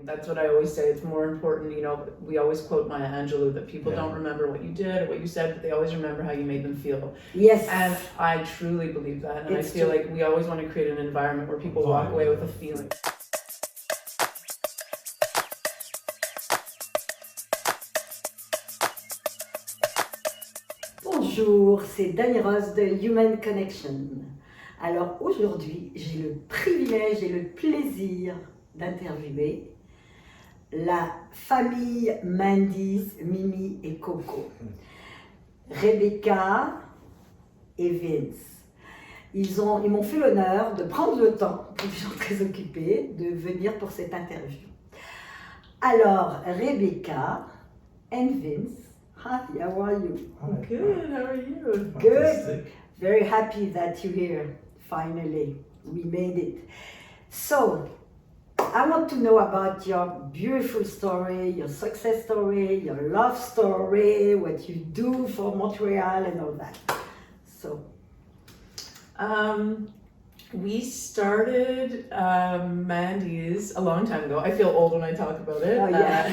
That's what I always say. It's more important, we always quote Maya Angelou that people don't remember what you did or what you said, but they always remember how you made them feel. Yes. And I truly believe that. And I feel like we always want to create an environment where people walk away with a feeling. Bonjour, c'est Dani Rose de Human Connection. Alors aujourd'hui, j'ai le privilège et le plaisir d'interviewer la famille Mandy's, Mimi et Coco, Rebecca et Vince. Ils m'ont fait l'honneur de prendre le temps, pour des gens très occupés, de venir pour cette interview. Alors, Rebecca and Vince, hi, how are you? Hi. Good, how are you? Good, very happy that you're here, finally. We made it. So, I want to know about your beautiful story, your success story, your love story, what you do for Montreal and all that. So, we started Mandy's a long time ago. I feel old when I talk about it. Oh, yeah.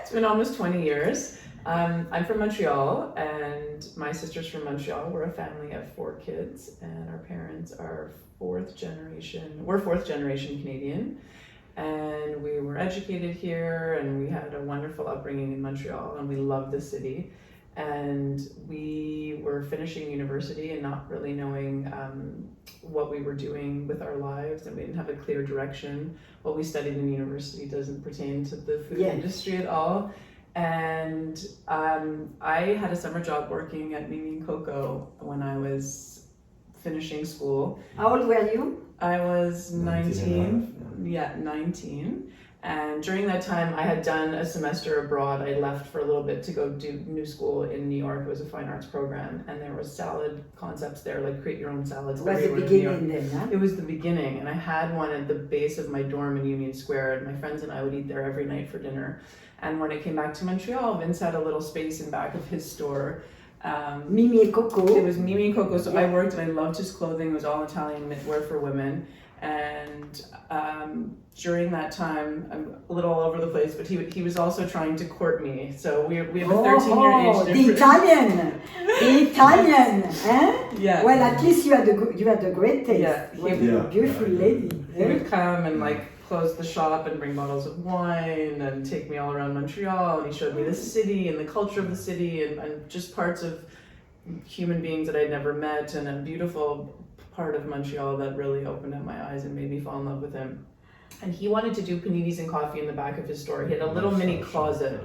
It's been almost 20 years. I'm from Montreal, and my sister's from Montreal. We're a family of 4 kids, and our parents are we're 4th generation Canadian, and we were educated here, and we had a wonderful upbringing in Montreal, and we love the city. And we were finishing university and not really knowing what we were doing with our lives, and we didn't have a clear direction. What we studied in university doesn't pertain to the food industry at all. And I had a summer job working at Mimi and Coco when I was finishing school. How old were you? I was 19. 19. And during that time, I had done a semester abroad. I left for a little bit to go do new school in New York. It was a fine arts program, and there was salad concepts there, like create your own salads. It was the beginning then, huh? It was the beginning, and I had one at the base of my dorm in Union Square, and my friends and I would eat there every night for dinner. And when I came back to Montreal, Vince had a little space in back of his store. Mimi and Coco. It was Mimi and Coco, so I worked and I loved his clothing. It was all Italian knitwear for women. And during that time, I'm a little all over the place, but he was also trying to court me. So we have a 13-year age difference. The Italian, eh? Yeah. Well, at least you had a great taste. Yeah. A beautiful lady. He would come and close the shop and bring bottles of wine and take me all around Montreal, and he showed me the city and the culture of the city and just parts of human beings that I'd never met, and a beautiful part of Montreal that really opened up my eyes and made me fall in love with him. And he wanted to do paninis and coffee in the back of his store. He had a little mini closet,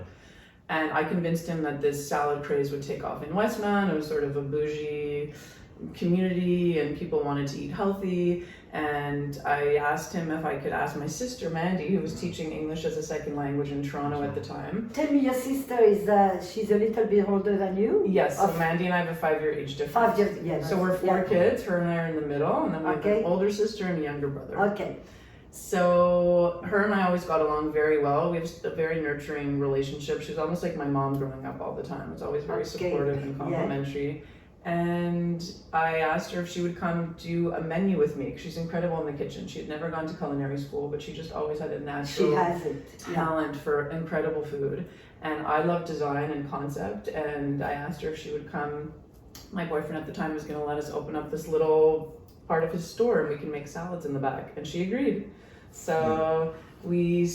and I convinced him that this salad craze would take off in Westmount. It was sort of a bougie community, and people wanted to eat healthy. And I asked him if I could ask my sister Mandy, who was teaching English as a second language in Toronto at the time. Tell me, your sister she's a little bit older than you? Yes, so Mandy and I have a 5-year age difference. 5 years, yes. So we're 4 kids, her and I are in the middle, and then we have an older sister and a younger brother. Okay. So her and I always got along very well. We have a very nurturing relationship. She was almost like my mom growing up all the time. It was always very supportive and complimentary. Yeah. And I asked her if she would come do a menu with me, because she's incredible in the kitchen. She had never gone to culinary school, but she just always had a natural talent for incredible food. And I love design and concept, and I asked her if she would come. My boyfriend at the time was going to let us open up this little part of his store, and we can make salads in the back, and she agreed. So we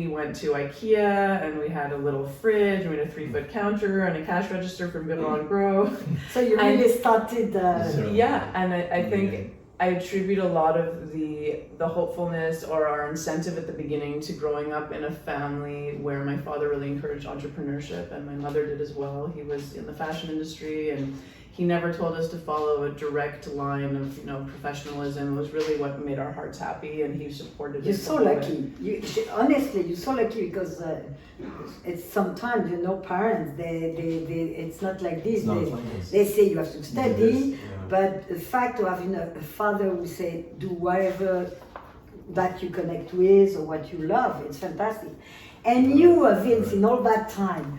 went to IKEA, and we had a little fridge, and we had a 3-foot counter and a cash register from Bill and Grow. So you really started. Yeah, and I think I attribute a lot of the hopefulness or our incentive at the beginning to growing up in a family where my father really encouraged entrepreneurship, and my mother did as well. He was in the fashion industry, and he never told us to follow a direct line of professionalism. It was really what made our hearts happy, and he supported us. You're so lucky. Honestly, you're so lucky, because it's sometimes parents it's not like this. They say you have to study, but the fact of having a father who say do whatever that you connect with or what you love, it's fantastic. And you, Vince, in all that time.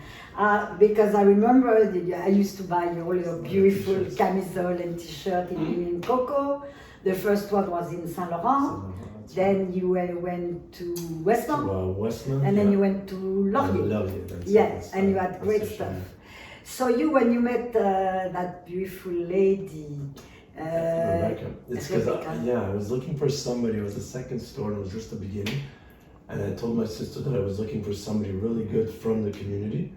Because I remember I used to buy all your beautiful camisole and t-shirt in Coco. The first one was in Saint Laurent. That's Then you went to Westmount, Westmount, and then you went to Laurier. Laurier, that's it, Yeah, that's and you the- had that's great the stuff. shop. So when you met that beautiful lady, Rebecca. It's because Rebecca. I was looking for somebody. It was the second store, and it was just the beginning. And I told my sister that I was looking for somebody really good from the community,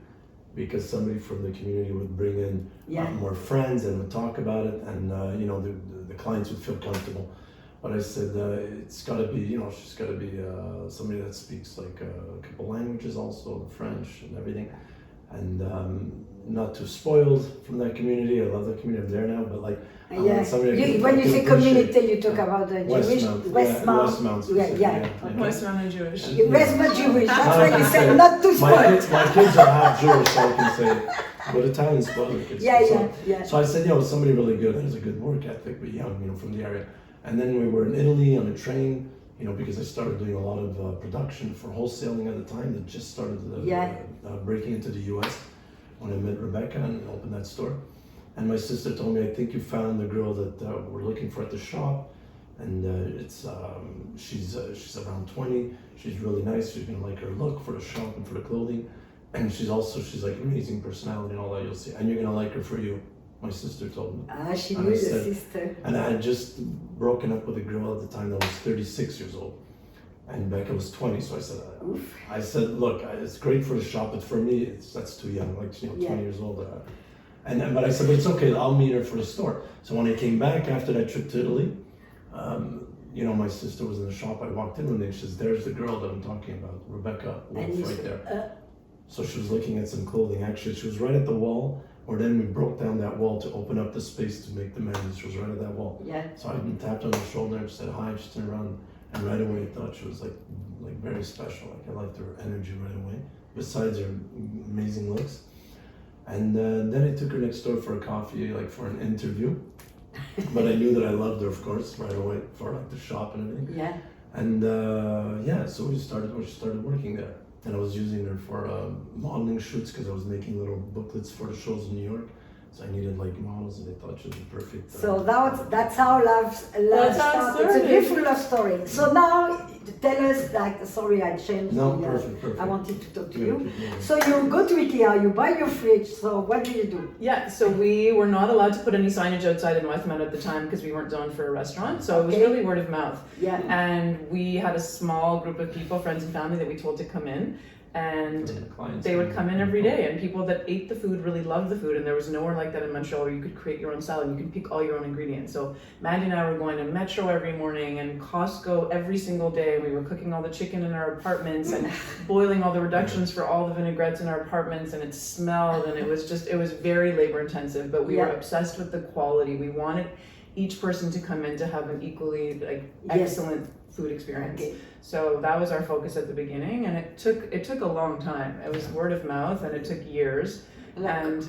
because somebody from the community would bring in more friends and would talk about it, and the clients would feel comfortable. But I said it's got to be, she's got to be somebody that speaks like a couple languages, also French and everything, and not too spoiled from that community. I love the community. I'm there now, but like. When you say community, you talk about the Jewish, Westmount. Westmount and Jewish. Westmount Jewish. That's why you said not too spoiled. My kids are half Jewish, so I can say, but Italian spoiled kids. So I said, somebody really good that has a good work ethic, but young, from the area. And then we were in Italy on a train, because I started doing a lot of production for wholesaling at the time. That just started breaking into the U.S. when I met Rebecca and opened that store. And my sister told me, I think you found the girl that we're looking for at the shop, and she's around 20. She's really nice. She's gonna like her look for the shop and for the clothing, and she's like amazing personality and all that. You'll see, and you're gonna like her for you. My sister told me. She knew the sister. And I had just broken up with a girl at the time that was 36 years old, and Becca was 20. So I said, look, it's great for the shop, but for me, that's too young. Like 20 years old. But I said, but it's okay, I'll meet her for the store. So when I came back after that trip to Italy, my sister was in the shop. I walked in one day and she says, there's the girl that I'm talking about, Rebecca Wolf, right there. So she was looking at some clothing. Actually, she was right at the wall, or then we broke down that wall to open up the space to make the menus. She was right at that wall. So I tapped on her shoulder and said hi. She turned around, and right away I thought she was like very special. Like I liked her energy right away, besides her amazing looks. And then I took her next door for a coffee, like for an interview. But I knew that I loved her, of course, right away for like the shop and everything. And so we started working there. And I was using her for modeling shoots because I was making little booklets for the shows in New York. So I needed like models, and they thought she was perfect. So that's how love started. It's a beautiful love story. So now tell us, sorry, I changed. Perfect. I wanted to talk to you. So you go to IKEA, you buy your fridge. So what do you do? Yeah, so we were not allowed to put any signage outside in Westmount at the time because we weren't zoned for a restaurant. So it was really word of mouth. And we had a small group of people, friends and family, that we told to come in. And they would come in every day, and people that ate the food really loved the food, and there was nowhere like that in Montreal where you could create your own salad, you could pick all your own ingredients. So Mandy and I were going to Metro every morning and Costco every single day. We were cooking all the chicken in our apartments and boiling all the reductions for all the vinaigrettes in our apartments, and it smelled, and it was very labor intensive, but we were obsessed with the quality. We wanted each person to come in to have an equally excellent food experience. So that was our focus at the beginning, and it took a long time. It was word of mouth, and it took years. And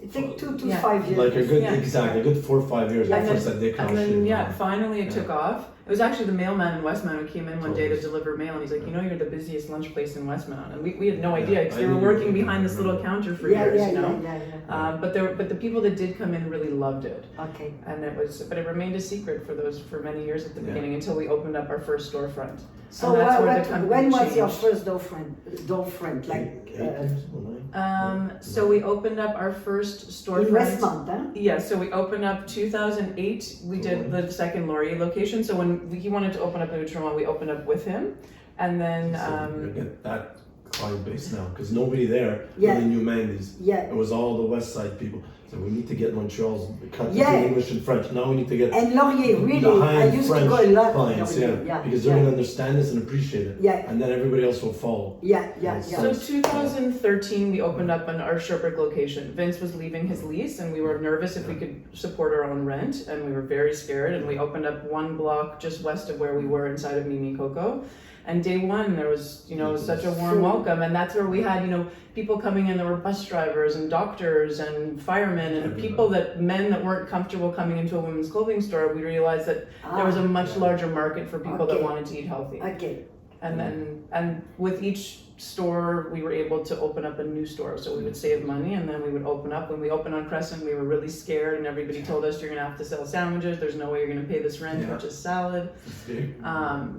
it took 2 to 5 years. Like a good 4 or 5 years. And then finally it took off. It was actually the mailman in Westmount who came in one day to deliver mail, and he's like, you're the busiest lunch place in Westmount, and we had no idea because we were working behind this little counter for years, But the people that did come in really loved it. And but it remained a secret for many years at the beginning until we opened up our first storefront. So when was your first storefront? So we opened up our first storefront. In Westmount, huh? Yeah, so we opened up 2008. We did the second Laurier location. So when he wanted to open up in Toronto, we opened up with him. And then get that client base now, because nobody there really knew Mandy's. It was all the West Side people. So we need to get Montreal's cut between English and French. Now we need to get and Laurier, really, I used French to go a lot clients, because they're going to understand this and appreciate it. And then everybody else will follow. So 2013, we opened up our Sherbrooke location. Vince was leaving his lease, and we were nervous if we could support our own rent, and we were very scared. And we opened up one block just west of where we were inside of Mimi Coco. And day one, there was, such a warm welcome. And that's where we had, people coming in that were bus drivers and doctors and firemen and men that weren't comfortable coming into a women's clothing store. We realized that there was a much larger market for people that wanted to eat healthy. And with each store, we were able to open up a new store. So we would save money and then we would open up. When we opened on Crescent, we were really scared and everybody told us, you're gonna have to sell sandwiches. There's no way you're gonna pay this rent, which is salad.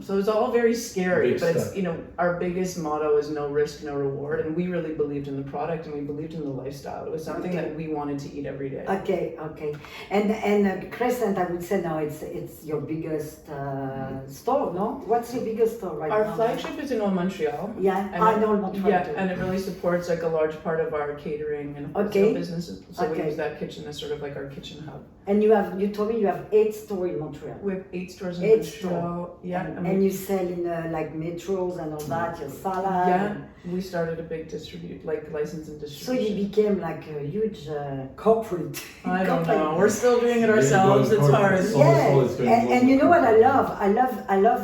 So it's all very scary, Big but it's, step. you know, our biggest motto is no risk, no reward. And we really believed in the product and we believed in the lifestyle. It was something that we wanted to eat every day. Okay. And Crescent, I would say now it's your biggest store, no? What's your biggest store right now? Our flagship is in Old Montreal. Yeah, And I know Montreal. Yeah, too. and it really supports like a large part of our catering and wholesale business. So we Okay. use that kitchen as sort of like our kitchen hub. And you told me you have 8 stores in Montreal. We have 8 stores in 8 Montreal. Yeah, And you sell in like metros and all that, your salad. yeah, we started a big license and So distribution. you became like a huge corporate. I don't company. know. We're still doing it ourselves. Yeah, It's hard. it's Yeah, always very and you know what I important. love? I love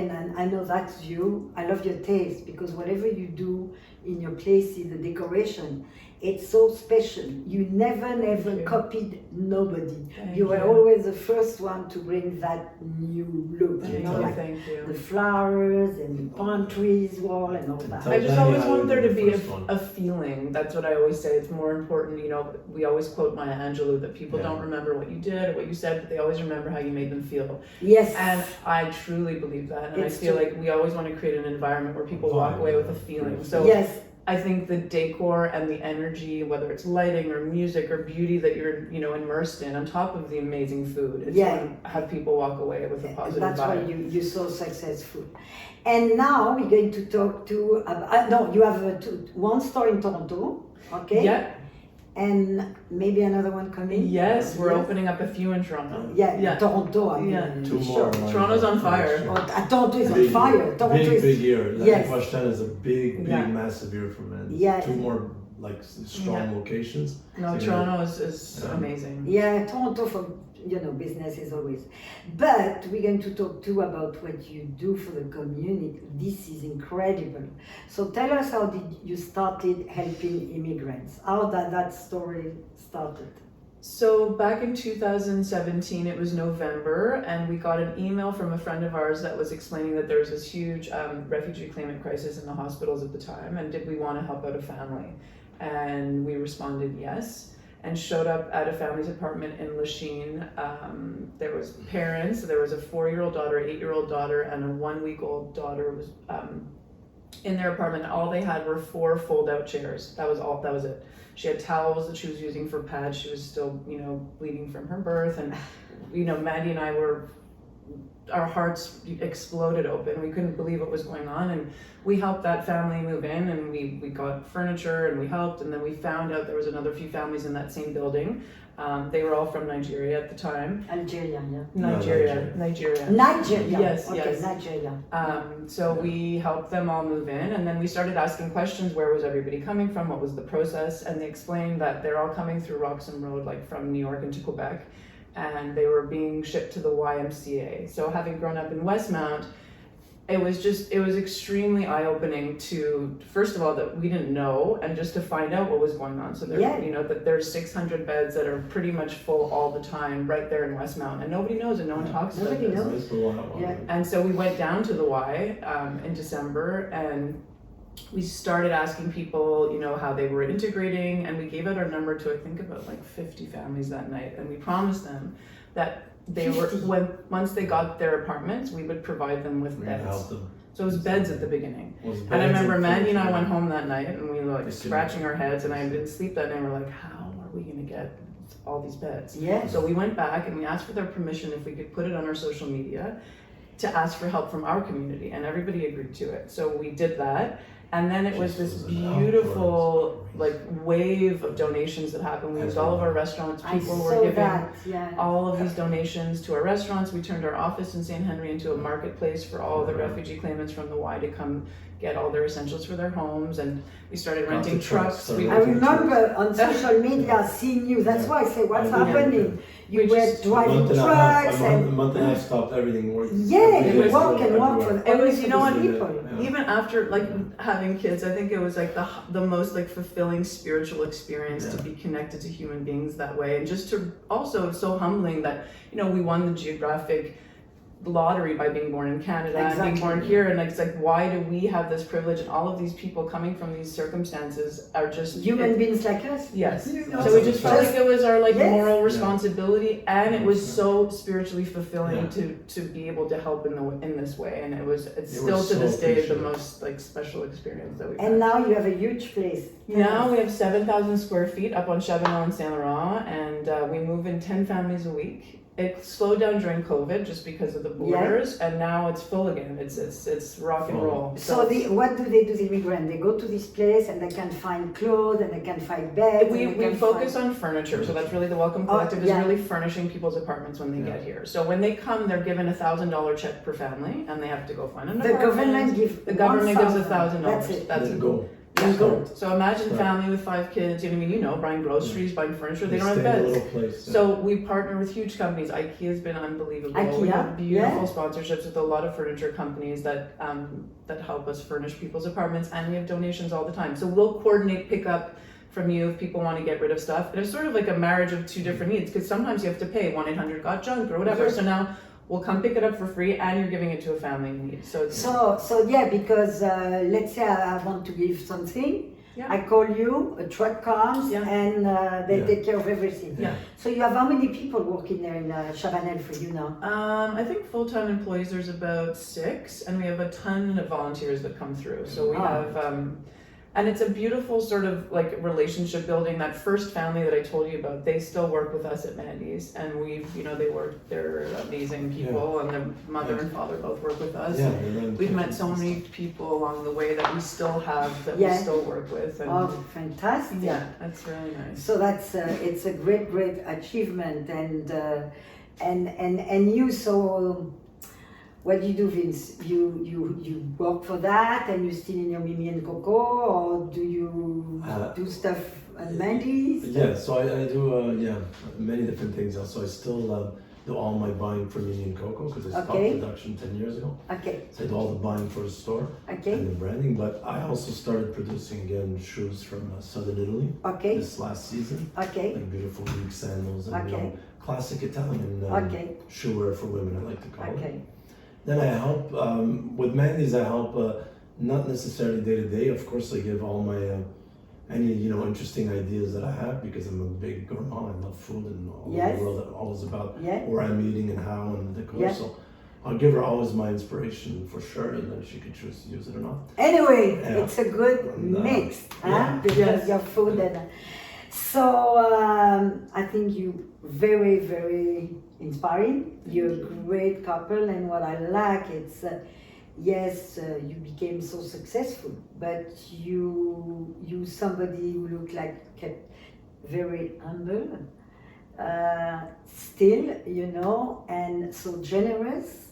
and I know that's you. I love your taste because whatever you do in your places, the decoration, it's so special. You never Thank you. copied nobody. Thank You were you. always the first one to bring that new look. Thank You know, you. like Thank you. the flowers and the palm trees wall and all that. I just Danny always and I want were there to the be first one. a feeling. That's what I always say. It's more important, you know, we always quote Maya Angelou that people Yeah. don't remember what you did or what you said, but they always remember how you made them feel. Yes. And I truly believe that. And It's I feel true. like we always want to create an environment where people walk away with a feeling. So yes. I think the decor and the energy, whether it's lighting or music or beauty that you're, you know, immersed in, on top of the amazing food, it's Yeah. going to have people walk away with a positive That's why vibe. you're so successful. And now we're going to talk to, no, you have one store in Toronto, okay? Yeah. And maybe another one coming? Yes, we're Yes. opening up a few in Toronto. Yeah, Toronto, I mean, Yeah. 2 sure. more. Toronto's on fire. Toronto is on Big fire. year. Toronto is, Big year. Like Yes. Washington is a big, Yeah. massive year for men. Yeah. 2 more like strong Yeah. locations. No, So, Toronto is Yeah. amazing. yeah, Toronto for, business is always. But we're going to talk too about what you do for the community. This is incredible. So tell us, how did you started helping immigrants? How that story started? So back in 2017, it was November, and we got an email from a friend of ours that was explaining that there was this huge refugee claimant crisis in the hospitals at the time, and did we want to help out a family? And we responded yes, and showed up at a family's apartment in Lachine. There was parents, there was a 4-year-old daughter, 8-year-old daughter, and a 1-week-old daughter was in their apartment. All they had were 4 fold-out chairs. That was it. She had towels that she was using for pads. She was still, bleeding from her birth. And, Mandy and I our hearts exploded open. We couldn't believe what was going on. And we helped that family move in, and we got furniture and we helped. And then we found out there was another few families in that same building. They were all from Nigeria at the time. Algeria, yeah. Nigeria. Nigeria. Yes, okay, yes. Nigeria. So we helped them all move in, and then we started asking questions. Where was everybody coming from? What was the process? And they explained that they're all coming through Roxham Road, like from New York into Quebec, and they were being shipped to the YMCA. So having grown up in Westmount, it was extremely eye-opening to, first of all, that we didn't know, and just to find out what was going on. So there, that there's 600 beds that are pretty much full all the time right there in Westmount, and nobody knows, and no one talks about Nobody this. knows. It's the one. Yeah. And so we went down to the Y in December, and we started asking people, how they were integrating, and we gave out our number to, I think, about like 50 families that night, and we promised them that they once they got their apartments, we would provide them with We beds. helped them. So it was beds at the beginning. Was And I beds remember Mandy and I furniture. went home that night, and we were like Yes, scratching our heads, and I didn't sleep that night. We're like, how are we gonna get all these beds? Yes. So we went back and we asked for their permission if we could put it on our social media to ask for help from our community, and everybody agreed to it. So we did that, and then it was this Just was an beautiful outpour. wave of donations that happened. We used all of our restaurants. I People were saw giving that, yeah. all of these donations to our restaurants. We turned our office in St. Henry into a marketplace for all the refugee claimants from the Y to come get all their essentials for their homes, and we started Lots of renting trucks, trucks. I remember on social media seeing you. That's why I say, what's Yeah. happening? You We were just- driving trucks a and month and a half stopped everything working. yeah, It you was walk and walk everywhere. for It was, always you know what, people. Yeah. Even after having kids, I think it was like the most fulfilling spiritual experience to Yeah. be connected to human beings that way, and just to also so humbling that we won the geographic lottery by being born in Canada and being born here, and it's like, why do we have this privilege? And all of these people coming from these circumstances are just human beings like us. Yes. You know, So we just felt like it was our Yes. moral responsibility, and it was so spiritually fulfilling Yeah. to be able to help in this way, and it's They still were to so this day the appreciative. most like special experience that we've And had. now you have a huge place. Now we have 7,000 square feet up on Chabanel and Saint Laurent, and we move in 10 families a week. It slowed down during COVID just because of the borders, and now it's full again. It's rock and roll. So what do they do, the immigrant? They go to this place and they can find clothes and they can find beds. We focus on furniture, so that's really the Welcome Collective is yeah. really furnishing people's apartments when they get here. So when they come, they're given $1,000 check per family, and they have to go find an apartment. The government gives $1,000. That's Then go. Yeah. Go. So imagine family with 5 kids. You know, buying groceries, buying furniture. They don't have stay in a beds. little place. So we partner with huge companies. IKEA's been unbelievable. We IKEA, have beautiful yeah. sponsorships with a lot of furniture companies that help us furnish people's apartments, and we have donations all the time. So we'll coordinate pickup from you if people want to get rid of stuff. And it's sort of like a marriage of two different needs, because sometimes you have to pay 1-800-GOT-JUNK or whatever. So now we'll come pick it up for free, and you're giving it to a family in need. So yeah, because let's say I want to give something. Yeah. I call you, a truck comes, Yeah. and they Yeah. take care of everything. Yeah. So you have how many people working there in Chabanel for you now? I think full-time employees there's about 6, and we have a ton of volunteers that come through. So we have, and it's a beautiful sort of like relationship building. That first family that I told you about, they still work with us at Mandy's, and they're amazing people, and their mother and father both work with us. Yeah, We've met so many people along the way that we still have, that we still work with. And Fantastic. yeah, that's really nice. So that's it's a great achievement, and you. So what do you do, Vince? You work for that, and you still in your Mimi and Coco, or do you do stuff at Mandy's? Yeah, so I do many different things. Also, I still do all my buying for Mimi and Coco because I stopped production 10 years ago. Okay. So I do all the buying for the store and the branding. But I also started producing again shoes from southern Italy this last season. Okay. Like beautiful Greek sandals and classic Italian shoewear for women, I like to call it. Then I help, with Mandy's I help, not necessarily day to day, of course I give all my, any interesting ideas that I have because I'm a big gourmand, I love food and all the world, always about where I'm eating and how and the decor, so I'll give her always my inspiration for sure, and then she can choose to use it or not. Anyway, it's a good mix, because your food and... So I think you very inspiring. You're a great couple, and what I like it's you became so successful, but you somebody who looked like kept very humble, still, and so generous,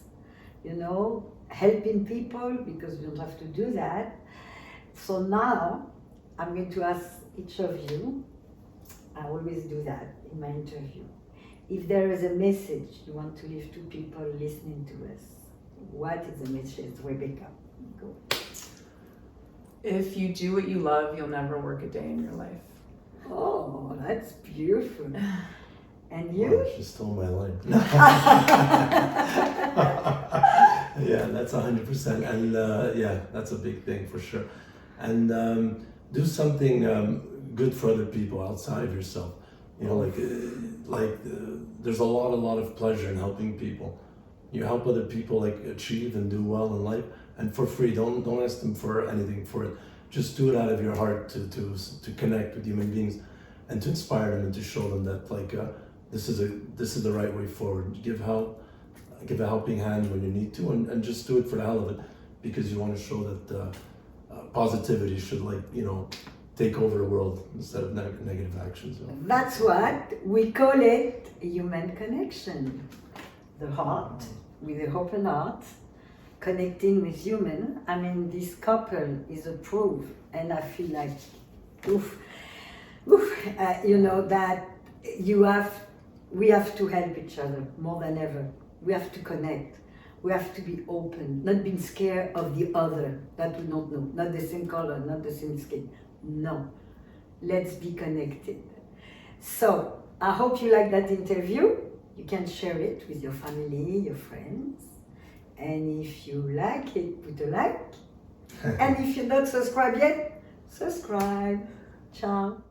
helping people because you don't have to do that. So now I'm going to ask each of you. I always do that in my interview. If there is a message you want to leave to people listening to us, what is the message, Rebecca? Go. If you do what you love, you'll never work a day in your life. Oh, that's beautiful. And you? Well, she stole my line. Yeah, that's 100%. And that's a big thing for sure. And do something good for other people outside of yourself. There's a lot of pleasure in helping people. You help other people achieve and do well in life, and for free. Don't ask them for anything for it. Just do it out of your heart to connect with human beings, and to inspire them and to show them that this is the right way forward. Give a helping hand when you need to, and just do it for the hell of it, because you want to show that positivity should take over the world instead of negative actions. That's what we call it, human connection. The heart, with the open heart, connecting with human. I mean, this couple is a proof, and I feel like, that we have to help each other more than ever. We have to connect. We have to be open, not being scared of the other that we don't know, not the same color, not the same skin. No, let's be connected. So I hope you like that interview. You can share it with your family, your friends. And if you like it, put a like. And if you're not subscribed yet, subscribe. Ciao.